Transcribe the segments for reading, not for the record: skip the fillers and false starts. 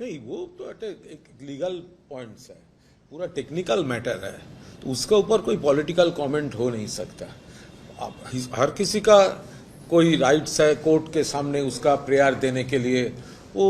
नहीं, वो तो एक लीगल पॉइंट्स है, पूरा टेक्निकल मैटर है, तो उसके ऊपर कोई पॉलिटिकल कमेंट हो नहीं सकता। अब हर किसी का कोई राइट्स है कोर्ट के सामने उसका प्रेयर देने के लिए, वो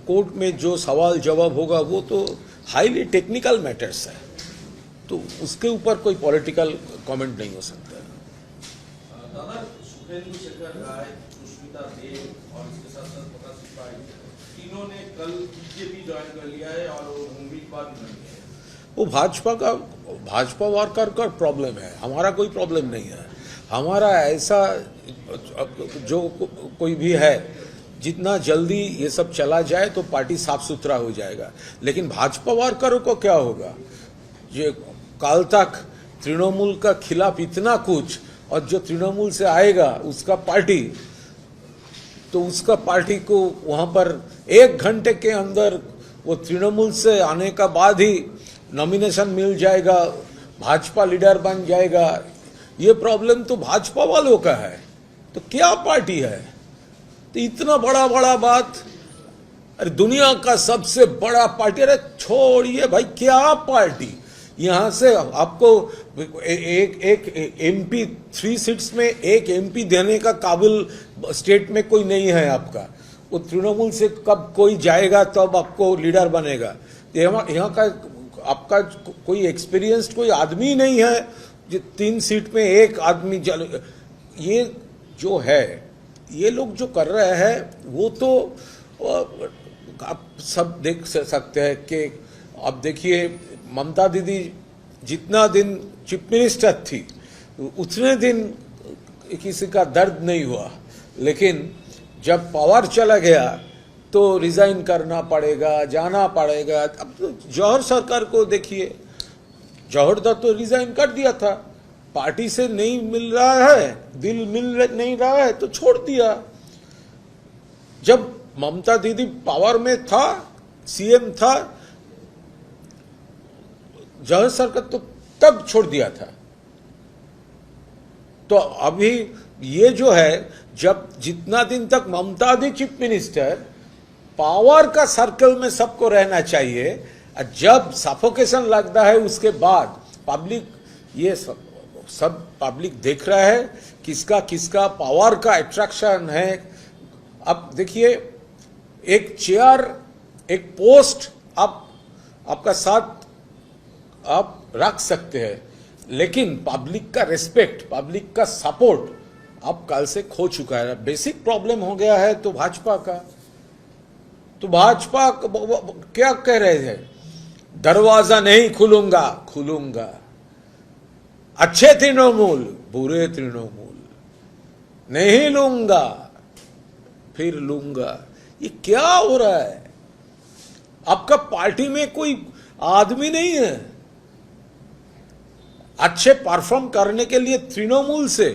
कोर्ट में जो सवाल जवाब होगा वो तो हाईली टेक्निकल मैटर्स है, तो उसके ऊपर कोई पॉलिटिकल कमेंट नहीं हो सकता। दादा, सुखेंदु शेखर राय, सुष्मिता देव और इसके साथ साथ प्रकाश सिपाही, तीनों ने कल बीजेपी ज्वाइन कर लिया है और वो उम्मीदवार भी बन गए हैं। वो भाजपा वर्कर का प्रॉब्लम है, हमारा कोई प्रॉब्लम नहीं है। हमारा ऐसा जो कोई भी है, जितना जल्दी ये सब चला जाए तो पार्टी साफ सुथरा हो जाएगा। लेकिन भाजपा वर्करों को क्या होगा, ये काल तक तृणमूल का खिलाफ इतना कुछ, और जो तृणमूल से आएगा उसका पार्टी, तो उसका पार्टी को वहां पर 1 घंटे के अंदर वो तृणमूल से आने का बाद ही नॉमिनेशन मिल जाएगा, भाजपा लीडर बन जाएगा। ये प्रॉब्लम तो भाजपा वालों का है, तो क्या पार्टी है? तो इतना बड़ा बड़ा बात, अरे दुनिया का सबसे बड़ा पार्टी, अरे छोड़िए भाई, क्या पार्टी? यहां से आपको एक एमपी 3 सीट्स में एक एमपी देने का काबिल स्टेट में कोई नहीं है आपका। वो तृणमूल से कब कोई जाएगा तब आपको लीडर बनेगा। यहाँ का आपका कोई एक्सपीरियंस्ड कोई आदमी नहीं है जो 3 सीट में एक आदमी ये जो है, ये लोग जो कर रहे हैं वो तो आप सब देख सकते हैं कि अब देखिए, ममता दीदी जितना दिन चीफ मिनिस्टर थी उतने दिन किसी का दर्द नहीं हुआ, लेकिन जब पावर चला गया तो रिजाइन करना पड़ेगा, जाना पड़ेगा। अब तो जौहर सरकार को देखिए, जौहर दत्त तो रिजाइन कर दिया था, पार्टी से नहीं मिल रहा है, दिल मिल नहीं रहा है तो छोड़ दिया। जब ममता दीदी पावर में था, सीएम था, जौहर सरकार तो तब छोड़ दिया था। तो अभी ये जो है, जब जितना दिन तक ममता दी चीफ मिनिस्टर, पावर का सर्कल में सबको रहना चाहिए। जब सफोकेशन लगता है उसके बाद पब्लिक, ये सब पब्लिक देख रहा है किसका किसका पावर का अट्रैक्शन है। अब देखिए, एक चेयर, एक पोस्ट आपका साथ आप रख सकते हैं, लेकिन पब्लिक का रिस्पेक्ट, पब्लिक का सपोर्ट अब कल से खो चुका है। बेसिक प्रॉब्लम हो गया है तो भाजपा का। तो भाजपा क्या कह रहे थे, दरवाजा नहीं खुलूंगा, अच्छे तृणमूल बुरे तृणमूल नहीं लूंगा, फिर लूंगा। ये क्या हो रहा है? आपका पार्टी में कोई आदमी नहीं है अच्छे परफॉर्म करने के लिए तृणमूल से।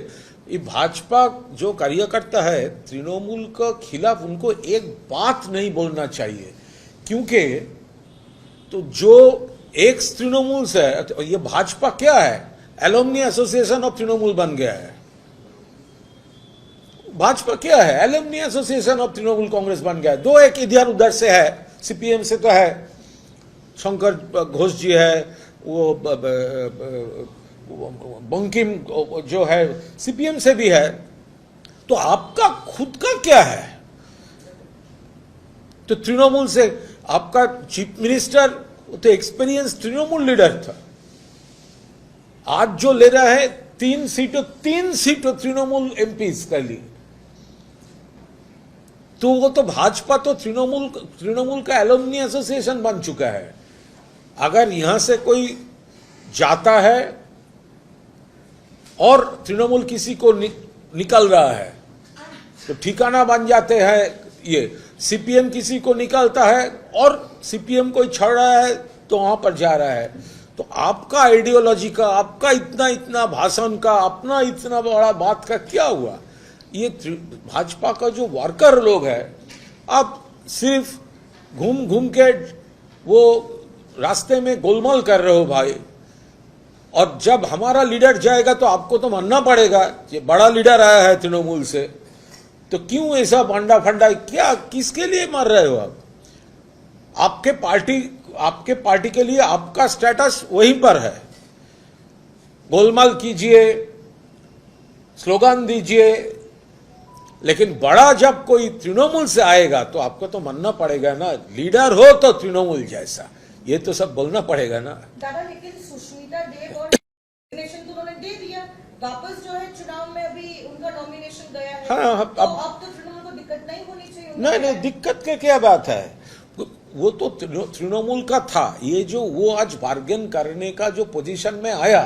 ये भाजपा जो कार्यकर्ता है तृणमूल के खिलाफ, उनको एक बात नहीं बोलना चाहिए, क्योंकि तो जो एक तृणमूल से, ये भाजपा क्या है, एलुमनी एसोसिएशन ऑफ तृणमूल बन गया है। भाजपा क्या है, alumni association of Trinamool Congress बन गया है। दो एक इधर उधर से है, सीपीएम से तो है, शंकर घोष जी है, वो बंकिम जो है सीपीएम से भी है। तो आपका खुद का क्या है? तो तृणमूल से आपका चीफ मिनिस्टर तो एक्सपीरियंस तृणमूल लीडर था। आज जो ले रहा है 3 सीटों तृणमूल एमपीज कर ली, तो वो तो भाजपा तो तृणमूल का एलुमनी एसोसिएशन बन चुका है। अगर यहां से कोई जाता है और तृणमूल किसी को निकल रहा है तो ठिकाना बन जाते हैं। ये सीपीएम किसी को निकालता है और सीपीएम कोई छोड़ रहा है तो वहां पर जा रहा है। तो आपका आइडियोलॉजी का, आपका इतना भाषण का, अपना इतना बड़ा बात का क्या हुआ? ये भाजपा का जो वर्कर लोग है, आप सिर्फ घूम घूम के वो रास्ते में गोलमाल कर रहे हो भाई। और जब हमारा लीडर जाएगा तो आपको तो मानना पड़ेगा, ये बड़ा लीडर आया है तृणमूल से, तो क्यों ऐसा बंडा फंडा, क्या किसके लिए मार रहे हो आप? आपके पार्टी के लिए आपका स्टेटस वहीं पर है। गोलमाल कीजिए, स्लोगन दीजिए, लेकिन बड़ा जब कोई तृणमूल से आएगा तो आपको तो मानना पड़ेगा ना, लीडर हो तो तृणमूल जैसा, ये तो सब बोलना पड़ेगा ना। दादा लेकिन सुष्मिता देव और नॉमिनेशन तो उन्होंने दे दिया, वापस जो है चुनाव में अभी उनका नॉमिनेशन गया है। हाँ, तो अब तो तृणमूल को दिक्कत नहीं होनी चाहिए। नहीं, दिक्कत की क्या बात है, वो तो तृणमूल का था। ये जो वो आज बार्गेन करने का जो पोजीशन में आया,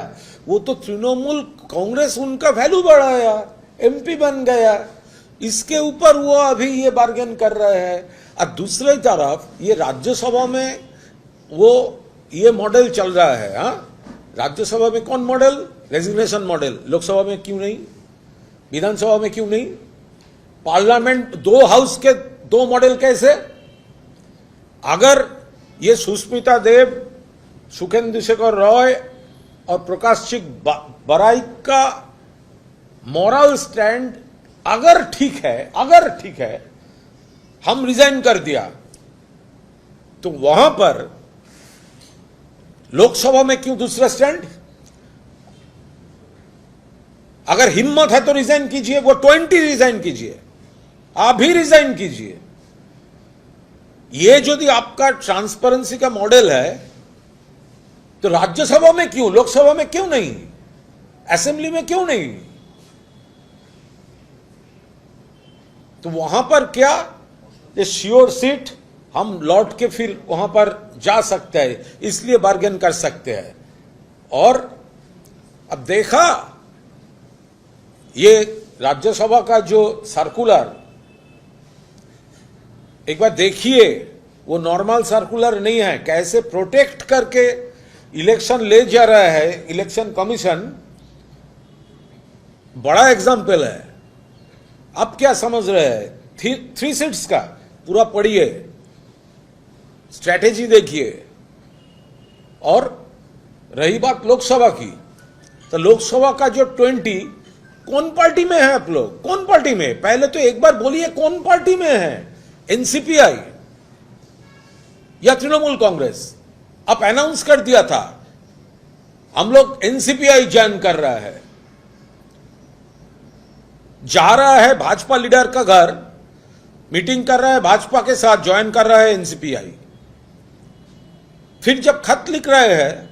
वो तो तृणमूल कांग्रेस उनका वैल्यू बढ़ाया, एमपी बन गया, इसके ऊपर वो अभी ये बार्गेन कर रहे हैं। और दूसरी तरफ ये राज्यसभा में वो ये मॉडल चल रहा है। हाँ, राज्यसभा में कौन मॉडल? Resignation model. लोकसभा में क्यों नहीं? विधानसभा में क्यों नहीं? पार्लियामेंट दो हाउस के दो मॉडल कैसे? अगर ये सुष्मिता देव, सुखेंदु शेखर रॉय और प्रकाश सिंह बराइक का मॉरल स्टैंड अगर ठीक है, हम रिजाइन कर दिया, तो वहां पर लोकसभा में क्यों दूसरा स्टैंड? अगर हिम्मत है तो रिजाइन कीजिए, वो 20 रिजाइन कीजिए, आप भी रिजाइन कीजिए। ये यदि आपका ट्रांसपेरेंसी का मॉडल है तो राज्यसभा में क्यों, लोकसभा में क्यों नहीं, असेंबली में क्यों नहीं? तो वहां पर क्या ये श्योर सीट हम लौट के फिर वहां पर जा सकते हैं, इसलिए बार्गेन कर सकते हैं। और अब देखा ये राज्यसभा का जो सर्कुलर, एक बार देखिए, वो नॉर्मल सर्कुलर नहीं है, कैसे प्रोटेक्ट करके इलेक्शन ले जा रहा है इलेक्शन कमीशन। बड़ा एग्जाम्पल है। अब क्या समझ रहे हैं? 3 सीट्स का पूरा पढ़िए, स्ट्रैटेजी देखिए। और रही बात लोकसभा की, तो लोकसभा का जो 20 कौन पार्टी में है आप लोग? कौन पार्टी में? पहले तो एक बार बोलिए कौन पार्टी में है? एनसीपीआई या तृणमूल कांग्रेस? आप अनाउंस कर दिया था हम लोग एनसीपीआई ज्वाइन कर रहा है, जा रहा है भाजपा लीडर का घर, मीटिंग कर रहा है भाजपा के साथ, ज्वाइन कर रहा है एनसीपीआई। फिर जब खत लिख रहे हैं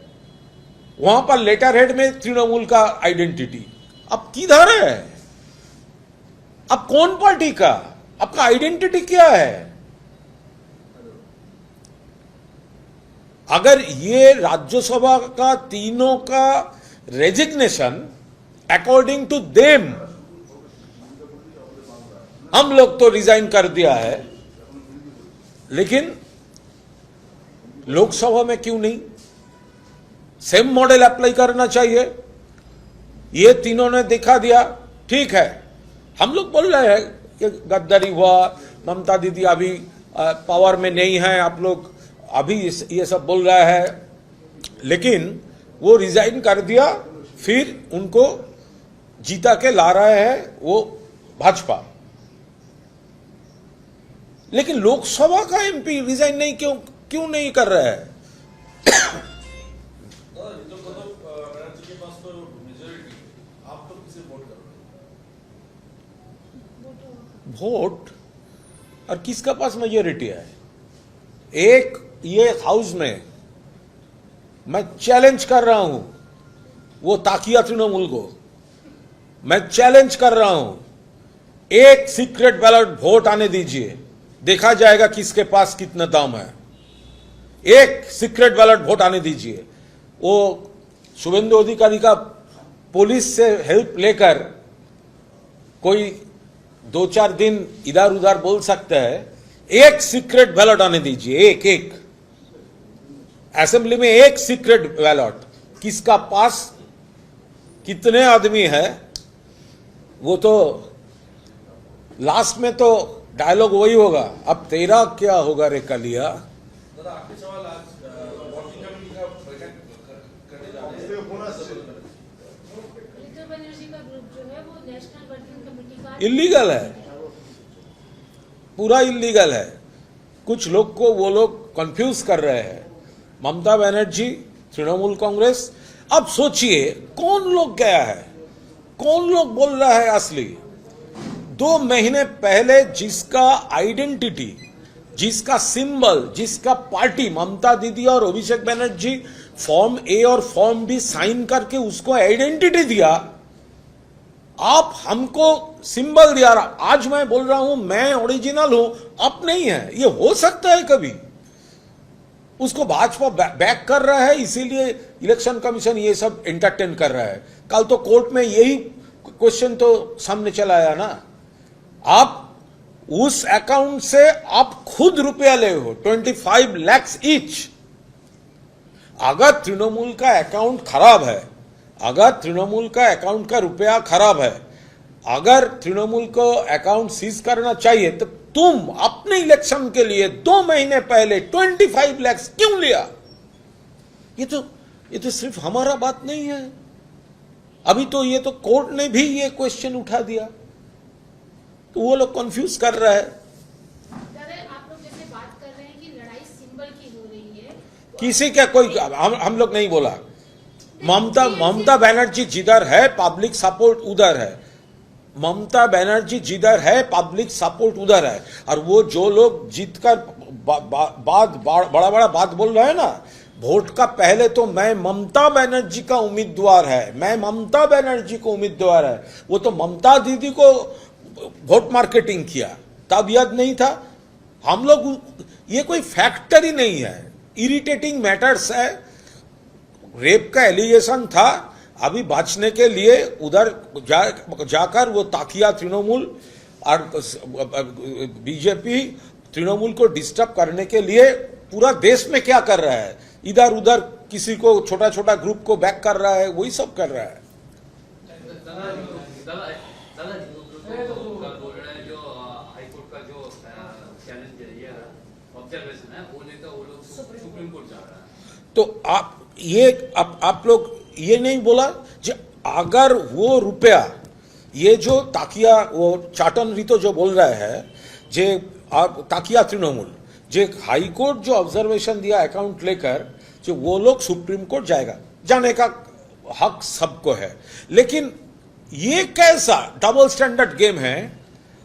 वहां पर लेटर हेड में तृणमूल का आइडेंटिटी। अब किधर है? अब कौन पार्टी का? आपका आइडेंटिटी क्या है? अगर ये राज्यसभा का तीनों का रेजिग्नेशन अकॉर्डिंग टू देम, हम लोग तो रिजाइन कर दिया है, लेकिन लोकसभा में क्यों नहीं? सेम मॉडल अप्लाई करना चाहिए। ये तीनों ने दिखा दिया, ठीक है। हम लोग बोल रहे हैं कि गद्दारी हुआ, ममता दीदी अभी पावर में नहीं है, आप लोग अभी ये सब बोल रहा है, लेकिन वो रिजाइन कर दिया, फिर उनको जीता के ला रहे हैं वो भाजपा। लेकिन लोकसभा का एमपी रिजाइन नहीं क्यों नहीं कर रहा है? वोट और किसका पास मेजोरिटी है? एक ये हाउस में मैं चैलेंज कर रहा हूं वो ताकिया तृणमूल को, मैं चैलेंज कर रहा हूं, एक सीक्रेट बैलेट वोट आने दीजिए, देखा जाएगा किसके पास कितना दाम है। एक सीक्रेट बैलेट वोट आने दीजिए। वो शुभेंदु अधिकारी का पुलिस से हेल्प लेकर कोई 2-4 दिन इधर उधर बोल सकता है, एक सीक्रेट बैलेट आने दीजिए, एक असेंबली में एक सीक्रेट बैलेट, किसका पास कितने आदमी है, वो तो लास्ट में तो डायलॉग वही होगा, अब तेरा क्या होगा रे कलिया। आखिरी सवाल, आज वर्किंग कमेटी का बैठक करने जा रहे हैं। ऋतु बनर्जी का ग्रुप जो है वो नेशनल वर्किंग कमेटी का इलीगल है, पूरा इलीगल है। कुछ लोग को वो लोग कंफ्यूज कर रहे हैं ममता बनर्जी, तृणमूल कांग्रेस। अब सोचिए कौन लोग गया है, कौन लोग बोल रहा है असली। 2 महीने पहले जिसका आइडेंटिटी, जिसका सिंबल, जिसका पार्टी ममता दीदी और अभिषेक बनर्जी फॉर्म ए और फॉर्म बी साइन करके उसको आइडेंटिटी दिया, आप हमको सिंबल दिया। आज मैं बोल रहा हूं मैं ओरिजिनल हूं, आप नहीं है। ये हो सकता है कभी? उसको भाजपा बैक कर रहा है, इसीलिए इलेक्शन कमीशन ये सब एंटरटेन कर रहा है। कल तो कोर्ट में यही क्वेश्चन तो सामने चला आया ना। आप उस अकाउंट से आप खुद रुपया ले हो 25 लाख ईच। अगर तृणमूल का अकाउंट खराब है, अगर तृणमूल का अकाउंट का रुपया खराब है, अगर तृणमूल को अकाउंट सीज करना चाहिए, तो तुम अपने इलेक्शन के लिए 2 महीने पहले 25 लाख क्यों लिया? ये तो सिर्फ हमारा बात नहीं है। अभी तो ये तो कोर्ट ने भी ये क्वेश्चन उठा दिया, तो वो लोग कंफ्यूज कर रहा है। आप लोग जैसे बात कर रहे हैं कि लड़ाई सिंबल की हो रही है, किसी का कोई हम लोग नहीं बोला। ममता बनर्जी जिधर है पब्लिक सपोर्ट उधर है। ममता बनर्जी जिधर है पब्लिक सपोर्ट उधर है। और वो जो लोग जीतकर बड़ा बड़ा बात बोल रहे हैं ना, वोट का पहले तो मैं ममता बनर्जी का उम्मीदवार है, मैं ममता बनर्जी को उम्मीदवार है, वो तो ममता दीदी को वोट मार्केटिंग किया, तब याद नहीं था। हम लोग ये कोई फैक्टर ही नहीं है, इरिटेटिंग मैटर्स है। रेप का एलिगेशन था, अभी बचने के लिए उधर जाकर वो ताकिया तृणमूल और बीजेपी तृणमूल को डिस्टर्ब करने के लिए पूरा देश में क्या कर रहा है, इधर उधर किसी को छोटा छोटा ग्रुप को बैक कर रहा है, वही सब कर रहा है। जो हाईकोर्ट का जो चैलेंज है, ये ऑब्जर्वेशन है, वो नहीं तो वो लोग सुप्रीम कोर्ट जा रहा है। तो आप लोग ये नहीं बोला जो अगर वो रुपया, ये जो ताकिया वो चाटन रितो जो बोल रहा है, जे ताकिया तृणमूल जे हाईकोर्ट जो ऑब्जर्वेशन दिया अकाउंट लेकर, जो वो लोग सुप्रीम कोर्ट जाएगा, जाने का हक सबको है। लेकिन ये कैसा डबल स्टैंडर्ड गेम है?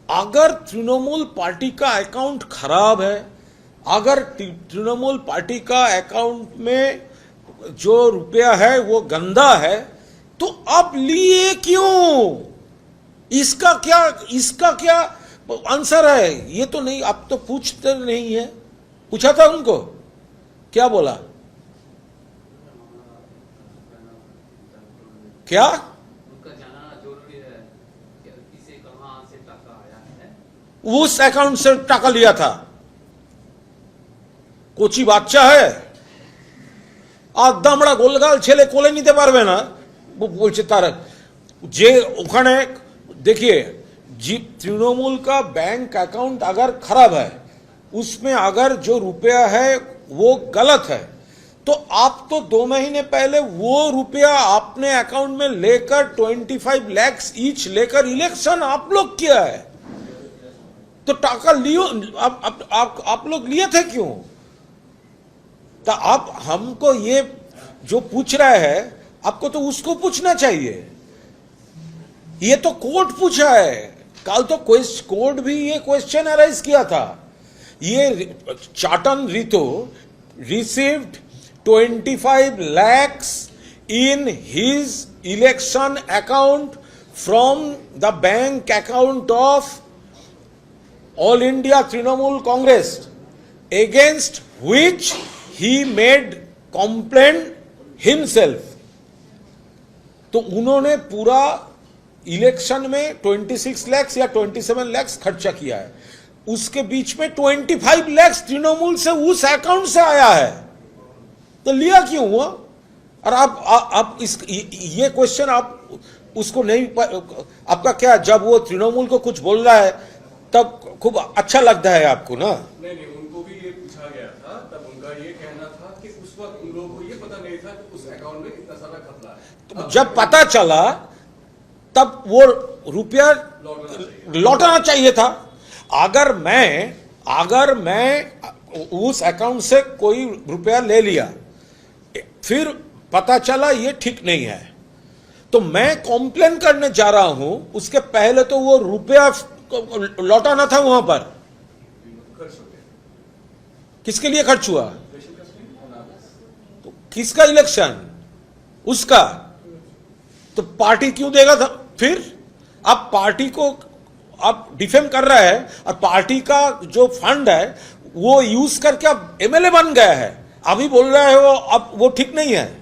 अगर तृणमूल पार्टी का अकाउंट खराब है, अगर तृणमूल पार्टी का अकाउंट में जो रुपया है वो गंदा है, तो आप लिए क्यों? इसका क्या आंसर है? ये तो नहीं, आप तो पूछते नहीं है। पूछा था उनको, क्या बोला? क्या उनका जानना जरूरी है कि किसे कहां से टका आया है। उस अकाउंट से टाका लिया था? कोची বাচ্চা है? দামড়া গোলগাল ছেলে কোলে নিতে পারবে না বলছে তারা। যে ওখানে देखिए, तृणमूल का बैंक अकाउंट अगर खराब है, उसमें अगर जो रुपया है वो गलत है, तो आप तो 2 महीने पहले वो रुपया अपने अकाउंट में लेकर 25 लाख ईच लेकर इलेक्शन आप लोग किया है। तो टाका लियो, आप लोग लिए थे क्यों? तो आप हमको ये जो पूछ रहा है, आपको तो उसको पूछना चाहिए। ये तो कोर्ट पूछा है। कल तो कोर्ट भी ये क्वेश्चन अराइज किया था। ये चाटन रितो received 25 lakhs in his election account from the bank account of All India Trinamool Congress, against which he made complaint himself। तो उन्होंने पूरा इलेक्शन में 26 लाख या 27 लाख खर्चा किया है, उसके बीच में 25 लाख तृणमूल से उस अकाउंट से आया है, तो लिया क्यों हुआ? और आप ये क्वेश्चन आप उसको नहीं, आपका क्या, जब वो तृणमूल को कुछ बोल रहा है तब खूब अच्छा लगता है आपको ना? नहीं, उनको भी ये पूछा गया था, तब उनका ये कहना था कि उस वक्त उन लोगों को ये पता नहीं था कि उस अकाउंट में इतना सारा खतरा है। तो जब पता चला तब वो रुपया लौटाना चाहिए था। अगर मैं उस अकाउंट से कोई रुपया ले लिया, फिर पता चला ये ठीक नहीं है, तो मैं कॉम्प्लेन करने जा रहा हूं, उसके पहले तो वो रुपया लौटा ना था वहां पर। खर्च हो गया। किसके लिए खर्च हुआ? जम्मू कश्मीर और नागालैंड। तो किसका इलेक्शन? उसका। तो पार्टी क्यों देगा था? फिर अब पार्टी को अब डिफेम कर रहा है, और पार्टी का जो फंड है वो यूज करके अब एमएलए बन गया है, अभी बोल रहा है वो अब वो ठीक नहीं है।